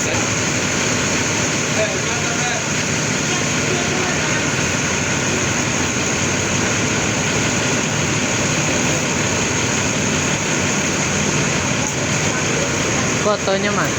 bisa. Fotonya mas.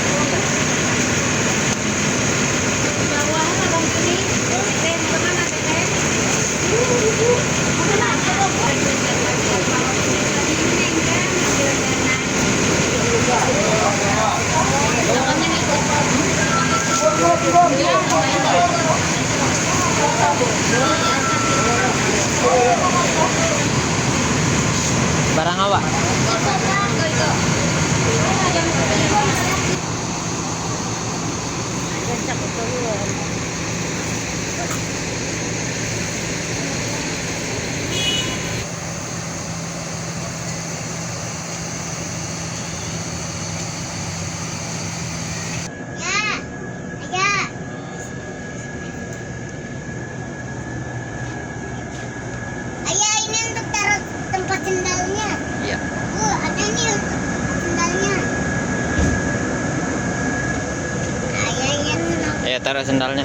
Barang awak. Ayah, ini untuk taruh tempat sendalnya. Iya. Ada nih untuk sendalnya. Ayah yang Ayo taruh sendalnya.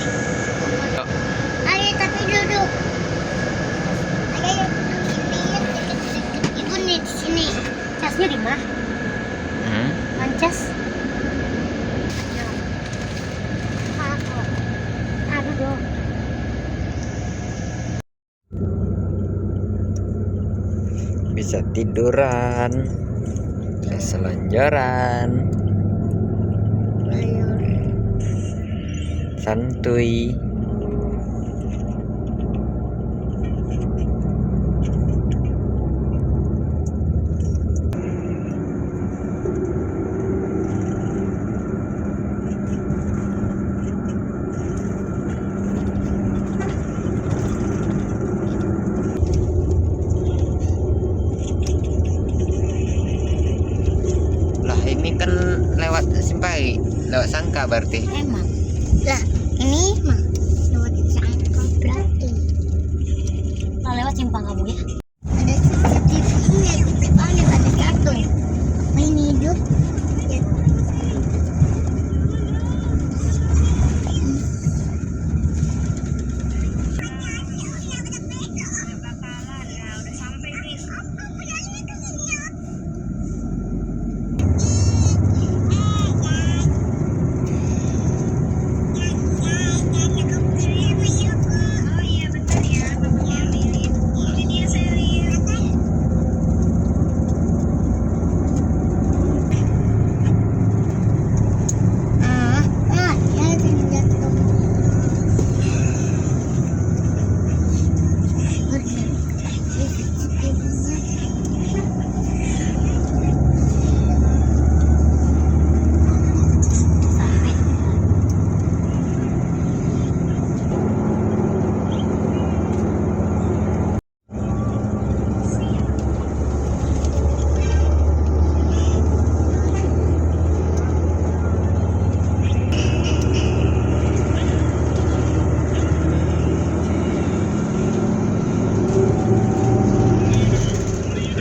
Yuk. Ayah tapi duduk. Ayah yang duduk sini ya, deket-deket. Ibu nih di sini. Casnya di mana? Mancas. Aku. Aduh dong. Bisa tiduran, bisa selonjoran, santuy. Lah ini kan lewat Simpai, lewat Sangka berarti. Emang. Lah, ini mah lewat Sangka berarti. Nah, lewat simpang kamu ya. Ada CCTV-nya di depannya ada satu. Main hidup. Ya.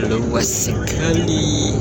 Luas sekali.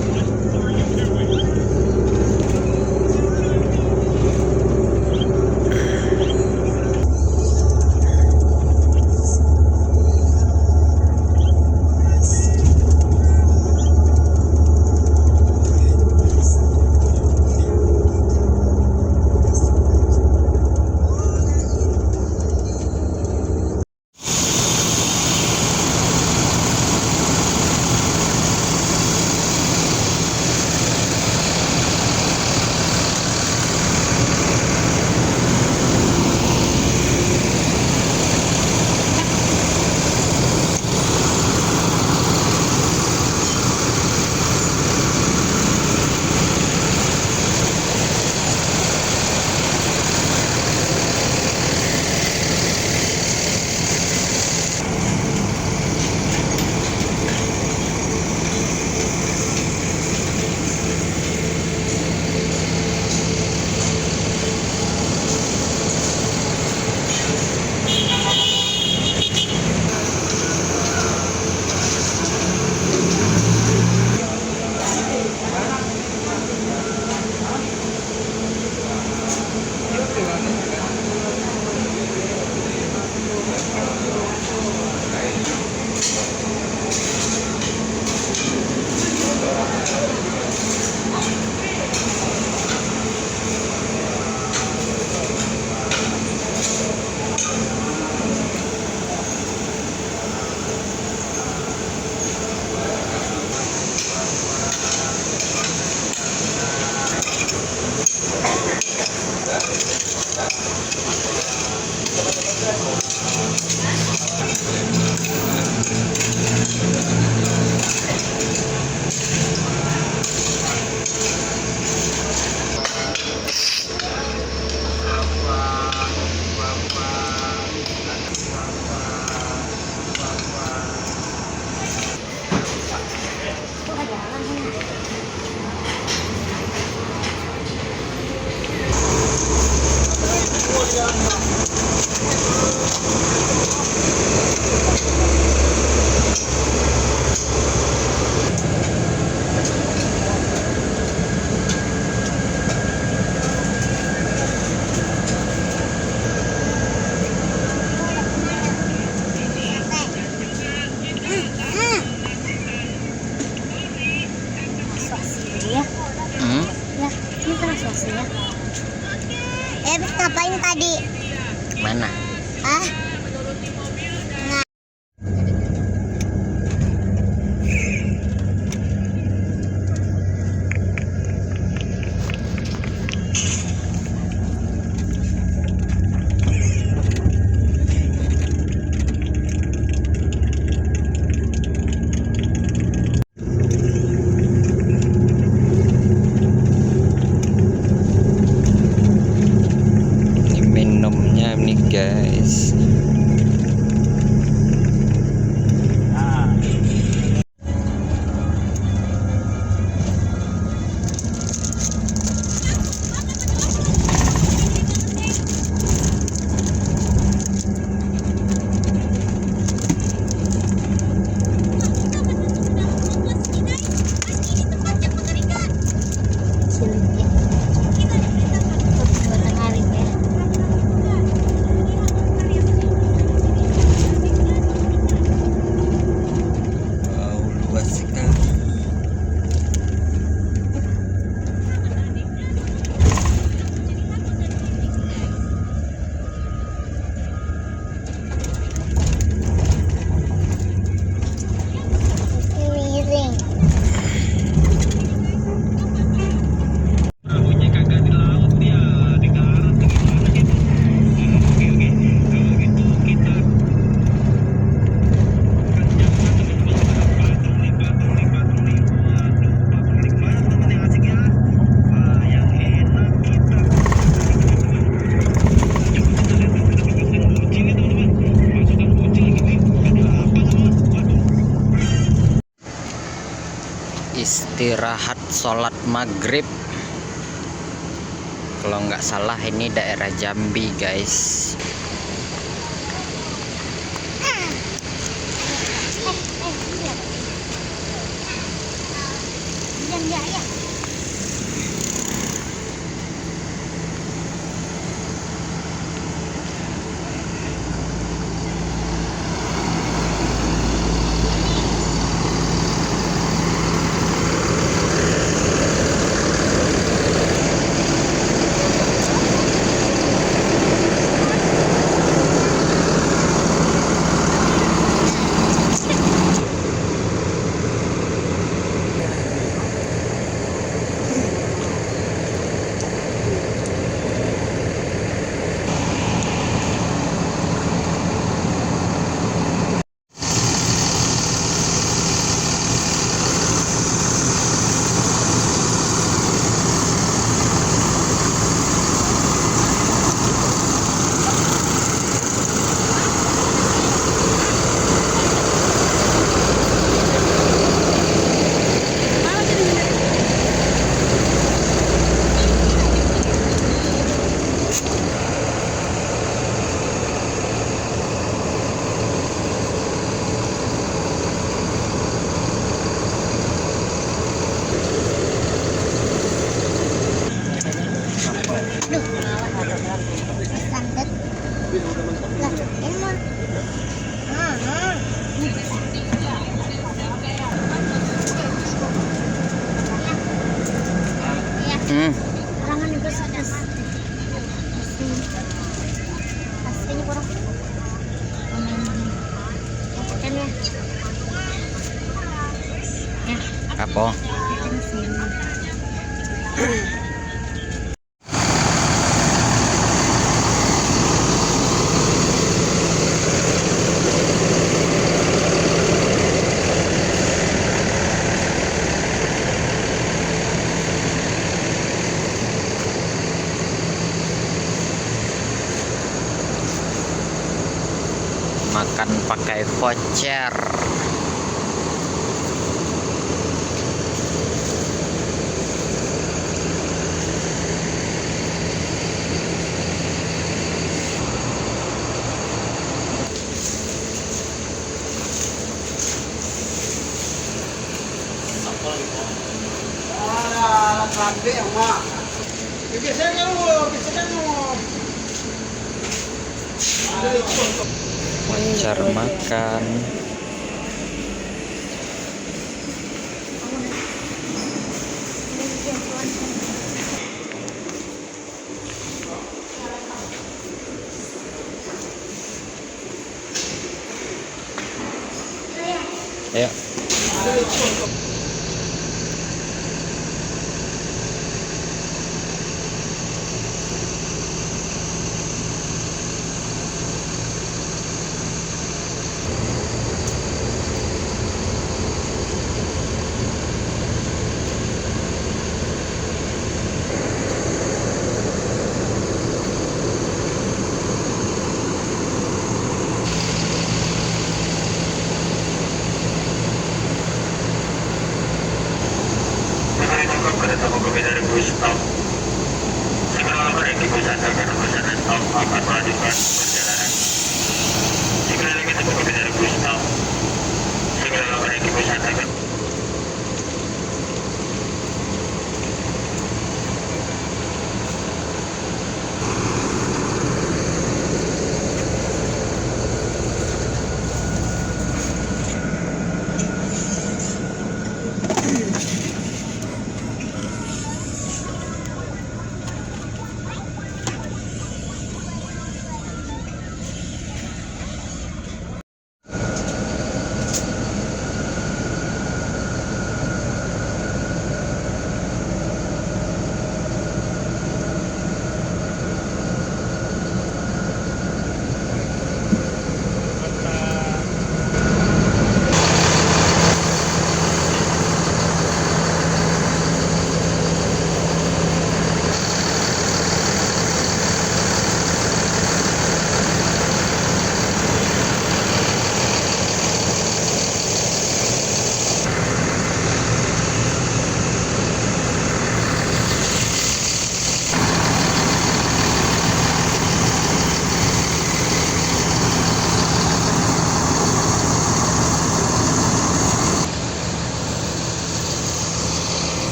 tadi. Mana? Hah? Nggak. Ini minumnya nih guys. Silitnya. Buatan hari ya. Wow, luas sekali. Miring. Istirahat sholat maghrib. Kalau nggak salah ini daerah Jambi guys. Ya. Standar. Lah, ini mah. Hmm. Karangan juga sadas. Aslinya kurang. Kan ya. Ya, Apa? kan sini. Makan pakai voucher. Voucher makan. Pada toko kopi dari bus stop. Segera menaiki bus Anda karena bus Anda stop akan melanjutkan perjalanan. Segera lagi toko kopi dari bus stop. Segera menaiki bus Anda kan.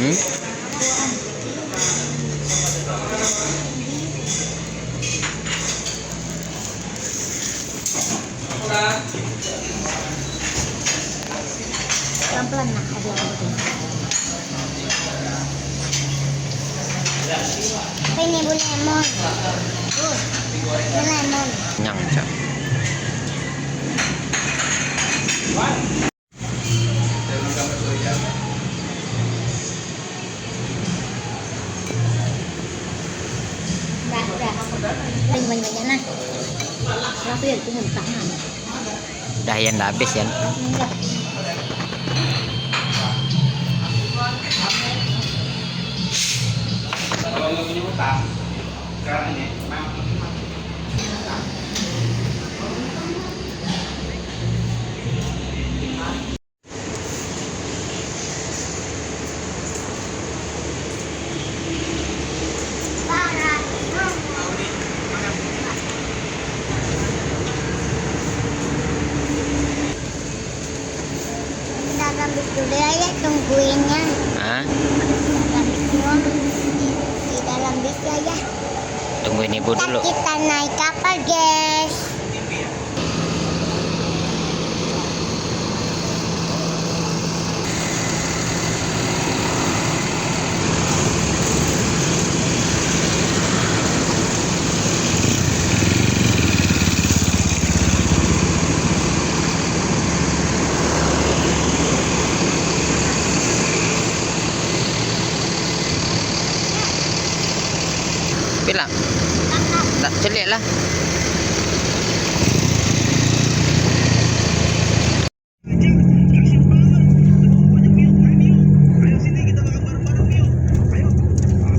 Pelan-pelan nak ada apa ini bu lemon? Bu lemon. Nyang, Cak. Mình banyak nah. Tapi itu mentah. Dah yang dah habis ya. Enggak. Kalau nggak punya utang, sekarang ini Dalam dulu ya tungguinnya. Hah? Di dalam bis ya. Tungguin ibu dulu. Kita naik kapal, guys. Bilang. Tak celik lah.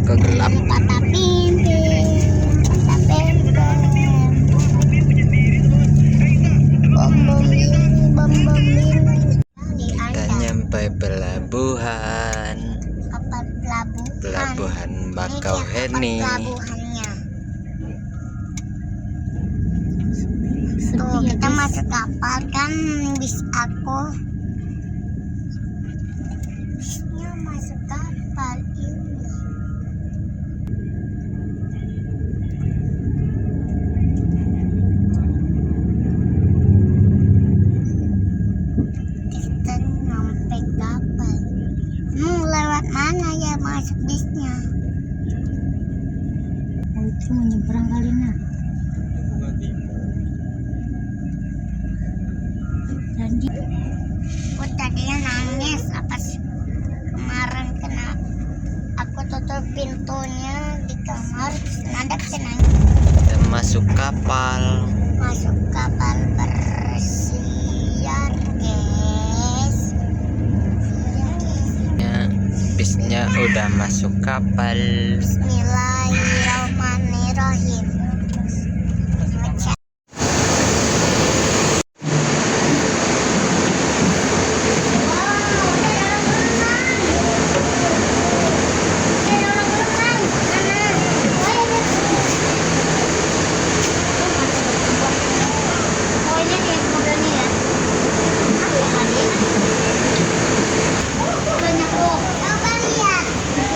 Kegelap. Patah pimpin, patah pempem. Bom bom ini, bom bom ini. Kita nyampe pelabuhan. Kapal pelabuhan. Pelabuhan Bakauheni. Pelabuhannya. Tuh, kita masuk kapal kan bis aku. Bisnya masuk kapal ini. Kita nyampe kapal. Lewat mana ya masuk bisnya? Oh, itu menyeberang kali nak. Dan dia tadinya nangis apa sih? Kemarin kena aku tutup pintunya di kamar, nada nangis. Kita masuk kapal. Masuk kapal bersiar, guys. Ya, bisnya udah masuk kapal. Bismillahirrahmanirrahim.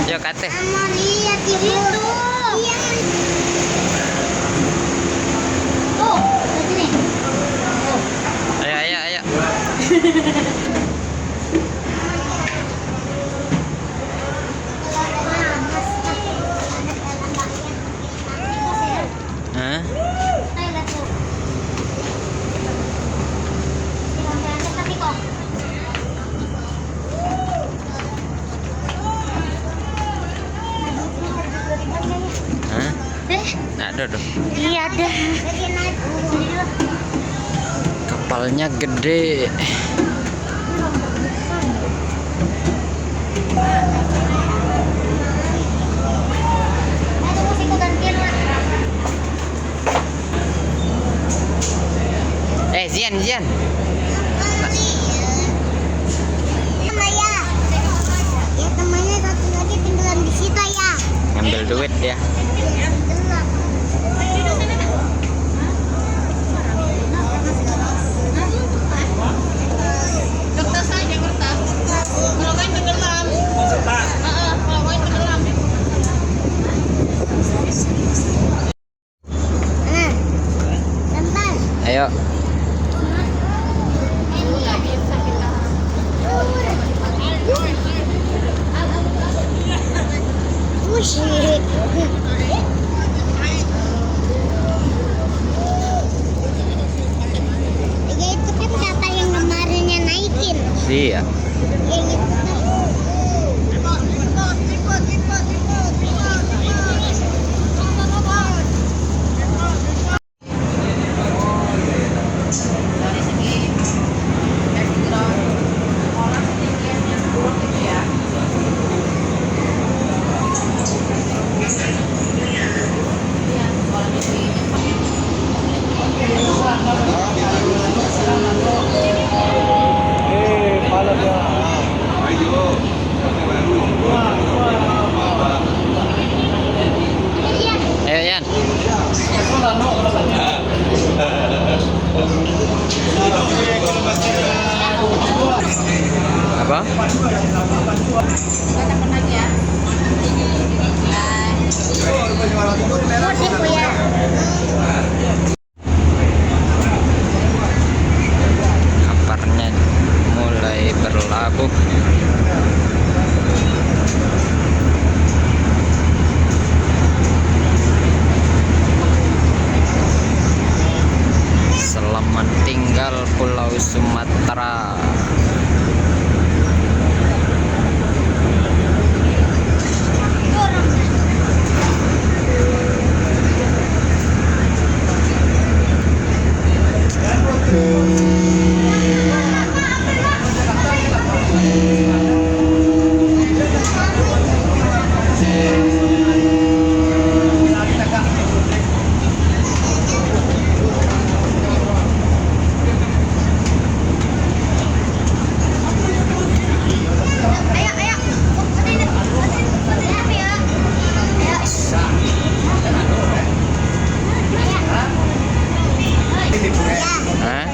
Yuk kate. Mau lihat itu. Iya. Oh, sini. Ayo ayo ayo. Hah? Hah? Nggak ada dong. Iya ada. Kapalnya gede. Zian. Ya. Ya temannya satu lagi tinggalan di situ ya. Ngambil duit dia. Kertas aja kertas. Kalau kan tenggelam. Iya. Ayo Yan. Apa? Kabarnya mulai berlabuh. Selamat tinggal Pulau Sumatera. Hah?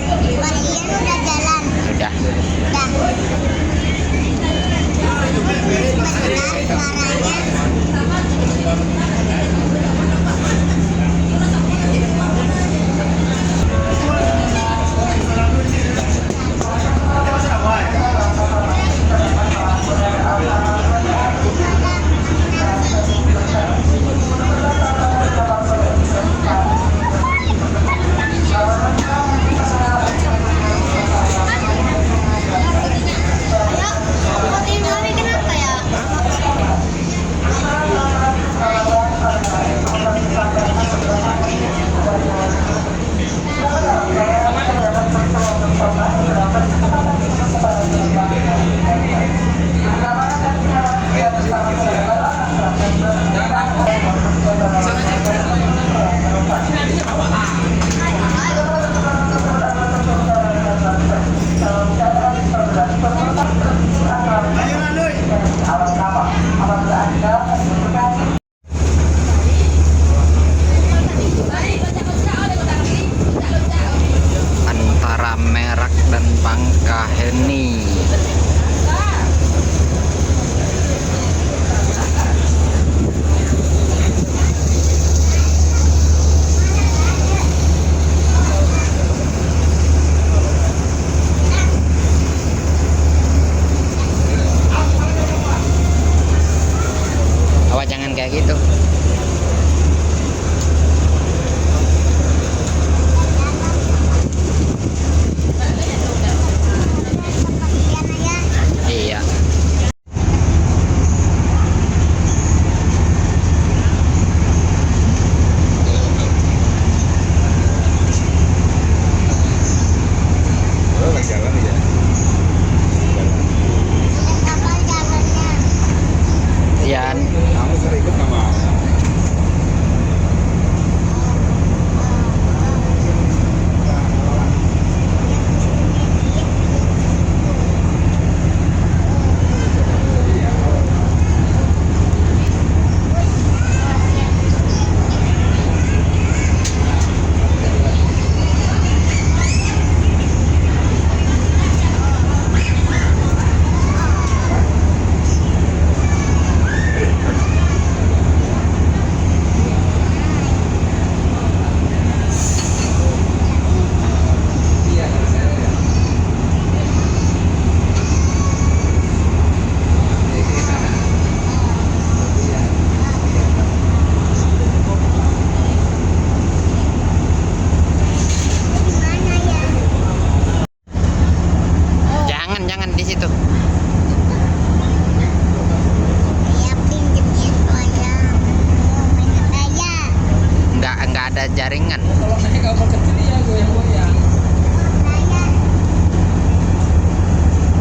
jaringan. Kalau naik kapal kecil ya goyang-goyang.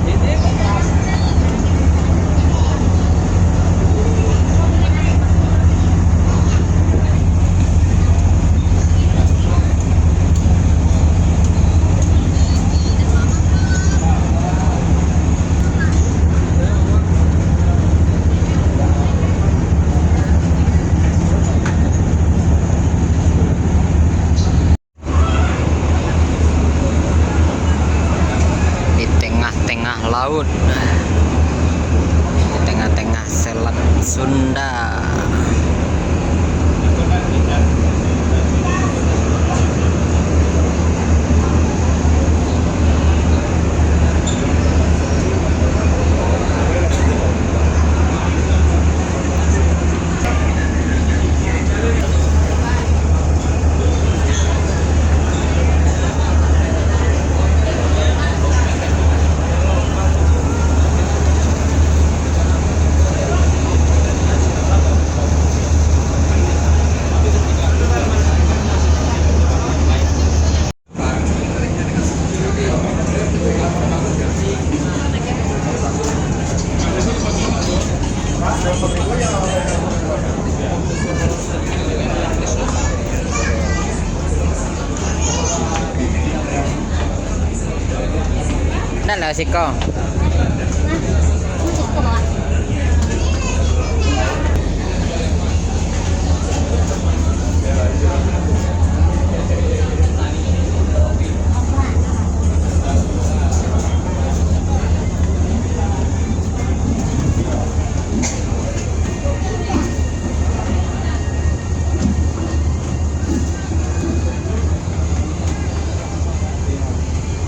Ini kapal. Di tengah-tengah laut, di tengah-tengah Selat Sunda. Dah lah Siko. Cek ke bawah.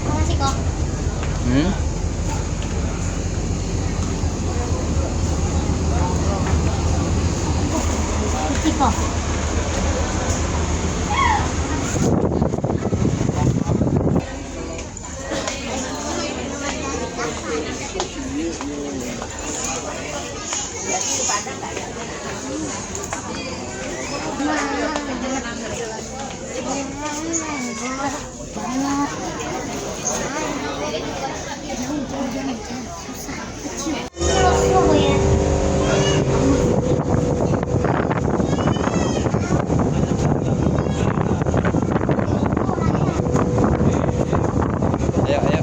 Makasih kok. Ciko. Ayo, ayo.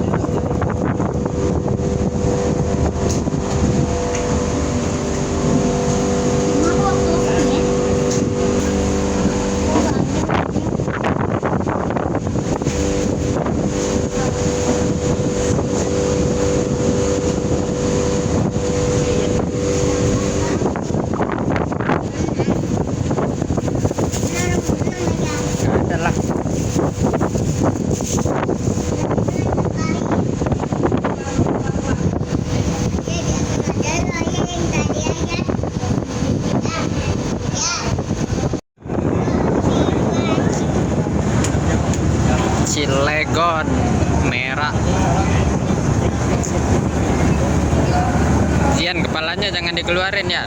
Ada lah. Cilegon merah. Zian, kepalanya jangan dikeluarin ya.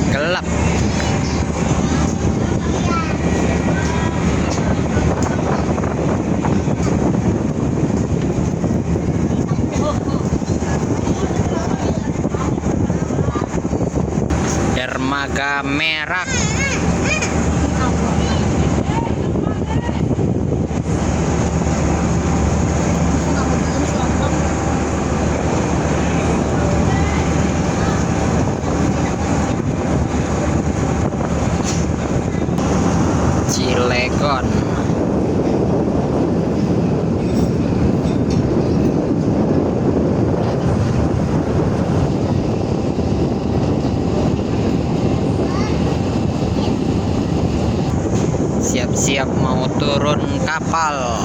Gelap. Dermaga Merak. Cilegon. Siap-siap mau turun kapal.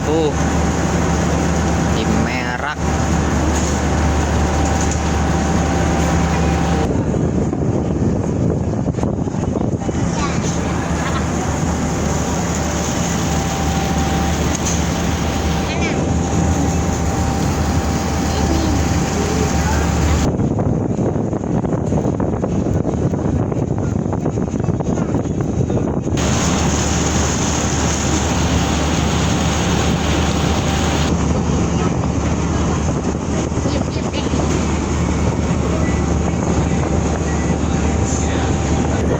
berlabuh di Merak.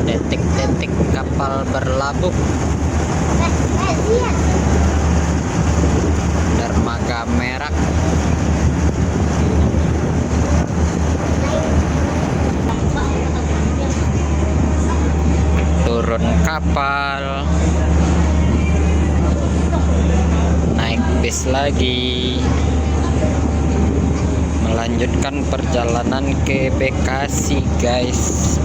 Detik-detik kapal berlabuh Lihat. dermaga Merak. Turun kapal, naik bis lagi, melanjutkan perjalanan ke Bekasi, guys.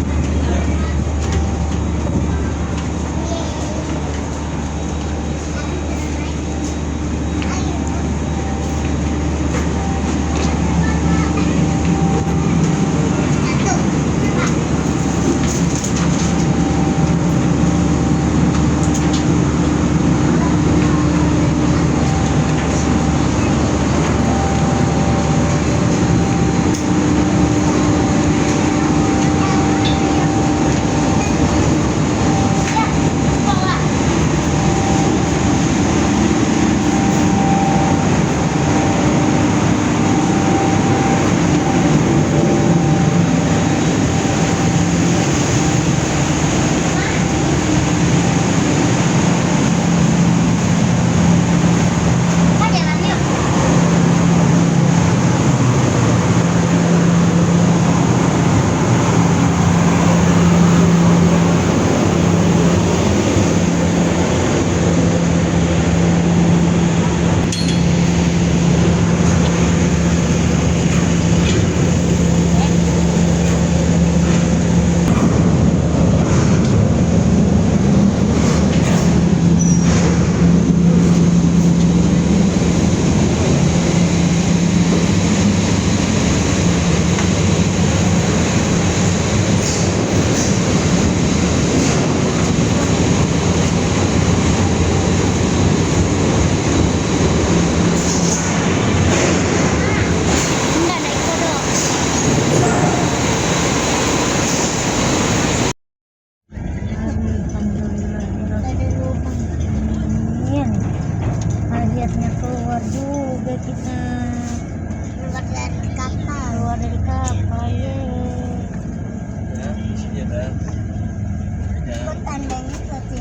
Akhirnya keluar juga kita. Keluar dari kapal. Ya. Ya, isinya dah. Ya. Kok tandanya seperti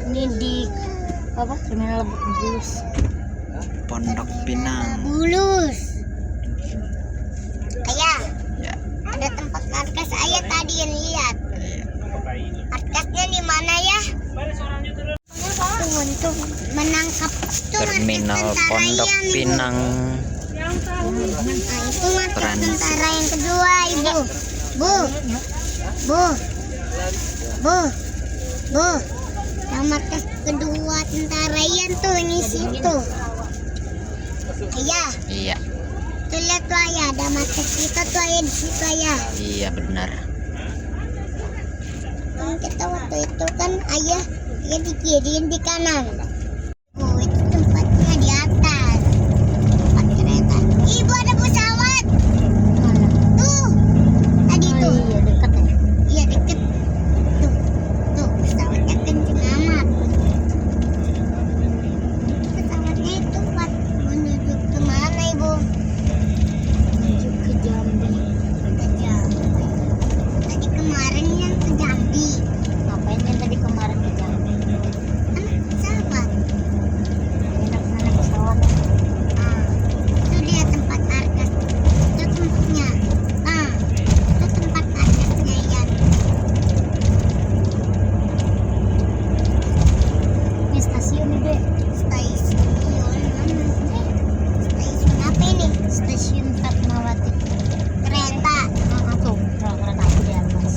Ini di apa? Terminal Lebak Bulus. Pondok Pinang. Bulus. Ayah, Ya. ada tempat markas ayah tadi yang lihat. Iya. Markasnya di mana ya? Untuk menangkap itu Terminal markas tentara Pondok yang, Ibu. Pinang. Nah, itu markas Keren. tentara yang kedua, Ibu. Bu. Yang markas kedua tentara yang tuh di situ. Ayah, Iya. tuh lihat tuh ayah, ada markas kita tuh ayah di situ ayah. Iya benar. Kan kita waktu itu kan ayah di kiri di kanan. Oh, itu tempatnya di atas. Tempat kereta. Ibu ada pesawat. Tuh. Tadi tuh. Iya dekat ya. Iya dekat. Tuh pesawatnya kenceng amat. Pesawatnya itu menuju ke mana Ibu? Menuju ke Jambi. Ke Jambi. Tadi kemarin yang ke Jambi. Ngapain yang tadi kemarin ke Jambi? Kan pesawat. Enak sana pesawat. Itu dia tempat markas. Itu tempatnya. Itu tempat markasnya ya. Ini stasiun ini deh. Stasiun mana? Stasiun apa ini? Stasiun Fatmawati. Kereta. Tuh, kereta aku di atas.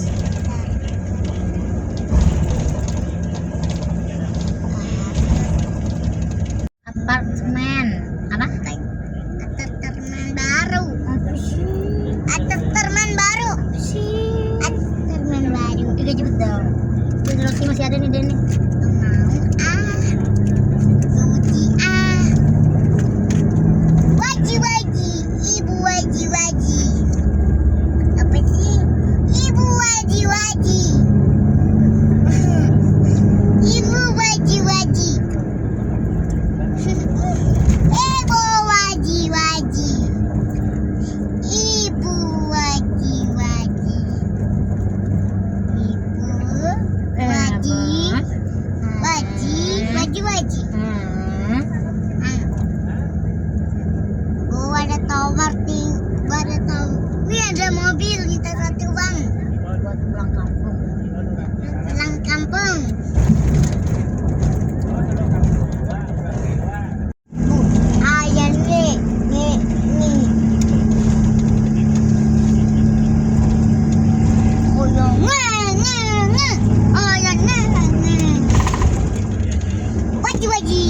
Apartemen apa? Apartemen baru. Apartemen baru. Apartemen baru. Tiga juta. Roti masih ada nih Deni. Mau Ruti Waji Ibu Waji. Apa sih? Ibu Waji. Ibu Waji. Ibu Waji. Ibu Waji. Oh, ada tower ada tower. Wih, ada mobil kita satu bang. Buat pulang kampung. Pulang kampung. Ayah nih. Oh, Waji.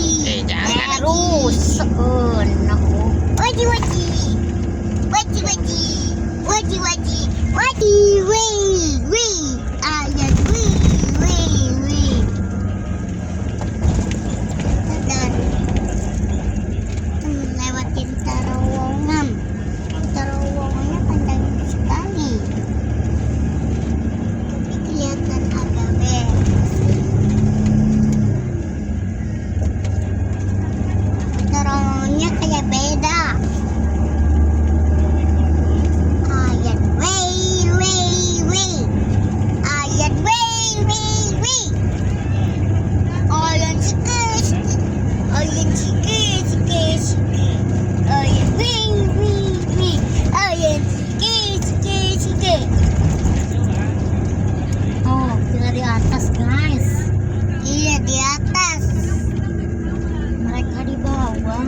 Jangan. Terus lewatin terowongan. Terowongannya panjang sekali. Tapi kelihatan agak terowongannya kayak beda. Ayat ayat oh, kita di atas guys. Iya di atas. Mereka di bawah.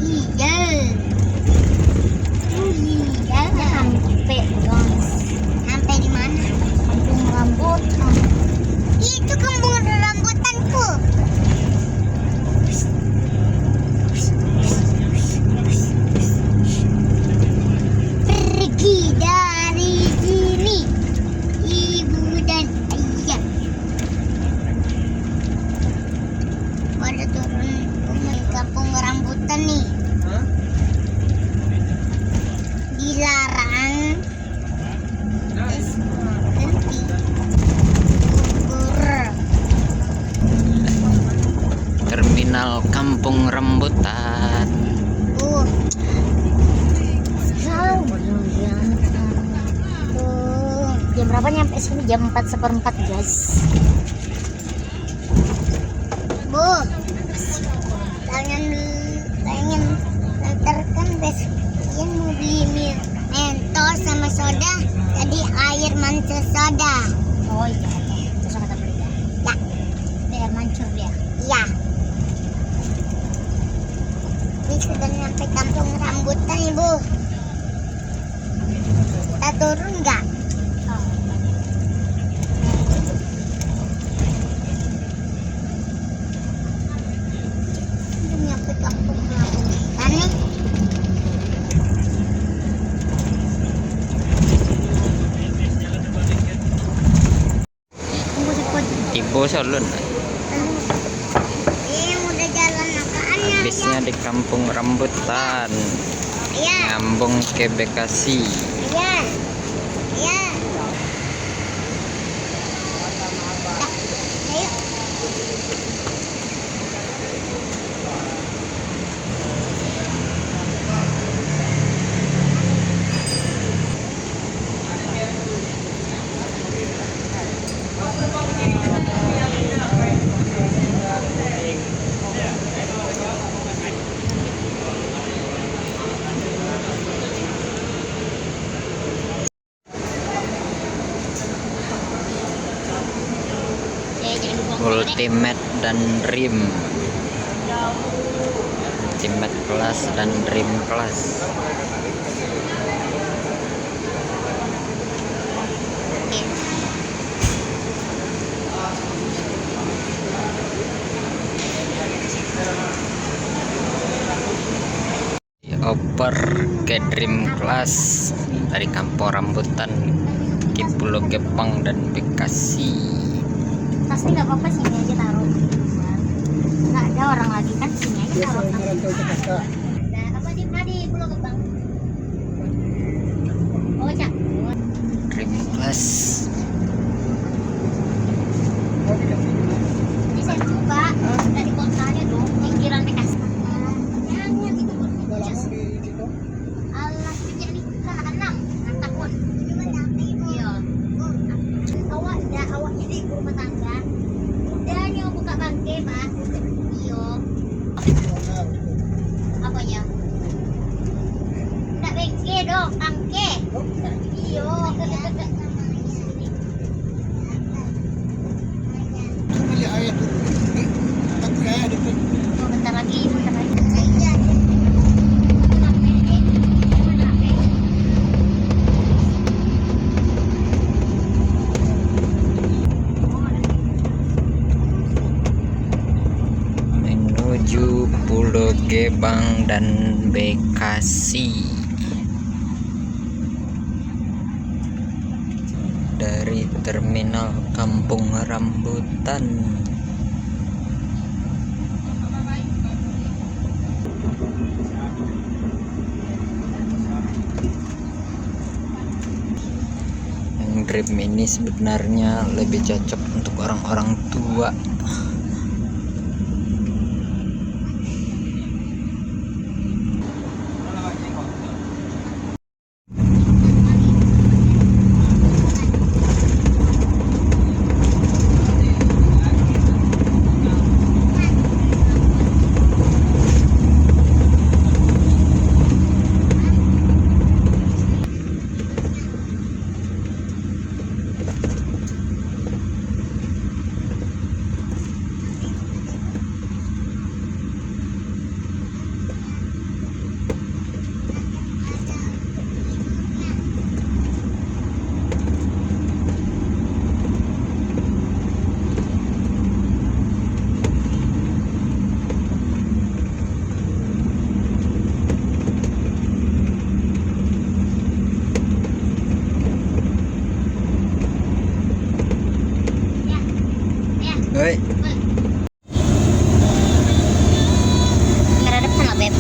Iya. Sampai guys. Sampai di mana? Kampung rambutan. Itu kampung rambutanku. Pergi dari sini, ibu dan ayah. Pada turun ke kampung rambutan nih. Dilarang. Berhenti. Gugur. Terminal Kampung Rambutan. Jam berapa nyampe sini? Jam 4:04 guys. Bu, jangan nggak ada. Oh iya, oke. Terus kita beli ya. Ya. Biar mancur dia. Iya. Ini sudah sampai kampung rambutan, Ibu. Kita turun nggak? Oh. Ini sampai kampung rambutan nih. Ibu Solun. Ini udah jalan apaan ya? Habisnya di kampung rambutan. Iya. Nyambung ke Bekasi. Iya. Iya. Ayo. Ultimate dan Dream. Ultimate kelas dan Dream kelas. Oper ke Dream kelas dari kampung rambutan ke Pulau Gebang dan Bekasi. Pasti nggak apa-apa, sini aja taruh. Nggak ada orang lagi kan, sini aja taruh. Nah, apa di Pulau Gebang? Oh, Cak. Dream kelas. Ini saya mau, Pak. Dari kotanya dong, pinggiran Bekasi. Jangan itu buat ngecas. Alah, jadi anak takut. Iya. Awak jadi ibu rumah tangga. Udah nyo buka bangke, Pak. Iya. Apa ya? Nggak bangke dong, bangke. Iya. Oh, bentar lagi, bentar lagi. Menuju Pulau Gebang dan Bekasi. Dari terminal Kampung Rambutan. Yang Dream ini sebenarnya lebih cocok untuk orang-orang tua. Hei, Kamera depan lah, Beb.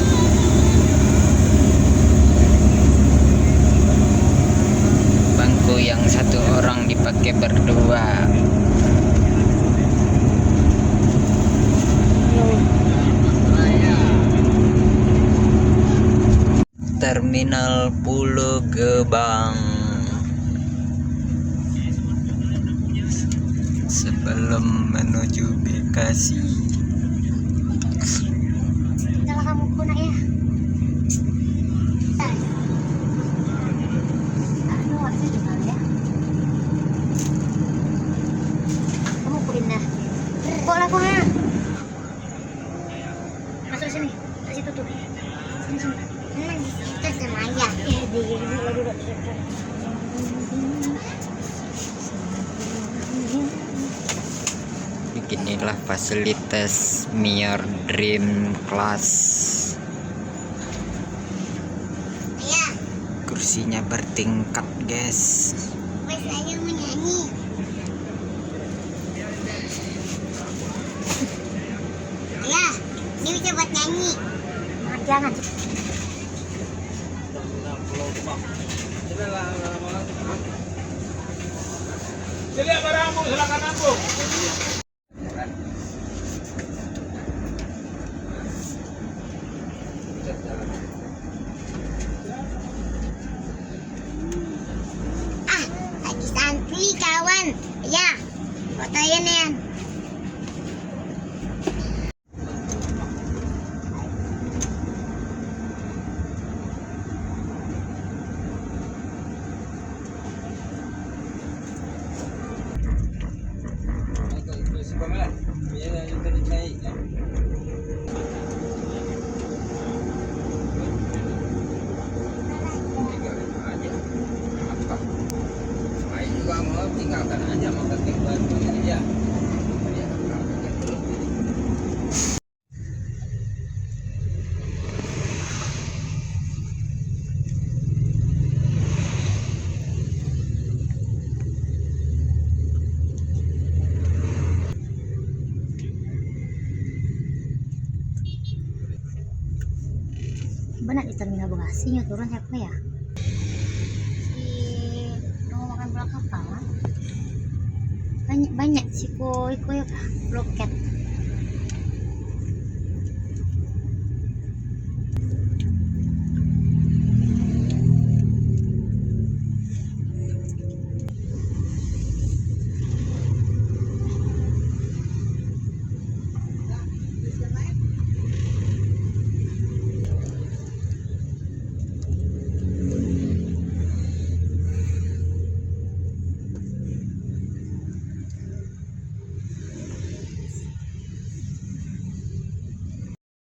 bangku yang satu orang dipakai berdua. Terminal Pulau Gebang. Sebelum menuju Bekasi. Kalau kamu punak ya. Anu, waktu juga ya. Kok lah kok ya? Masuk sini. Ke situ tuh. Sini sini. Memang di situ sama aja. Beginilah fasilitas Mior Dream Class. Ayah, Kursinya bertingkat, guys. pas saya mau nyanyi. Ayah, dia bisa buat nyanyi. Jangan. Jadi apa rambut silakan rambut. Ah, lagi santri kawan. Ya, fotoin ya. Tinggalkan aja makan tinggal ya. Benar di terminal Bekasi turun siapa ya? Si mau makan bola kapal. Banyak si koi loket.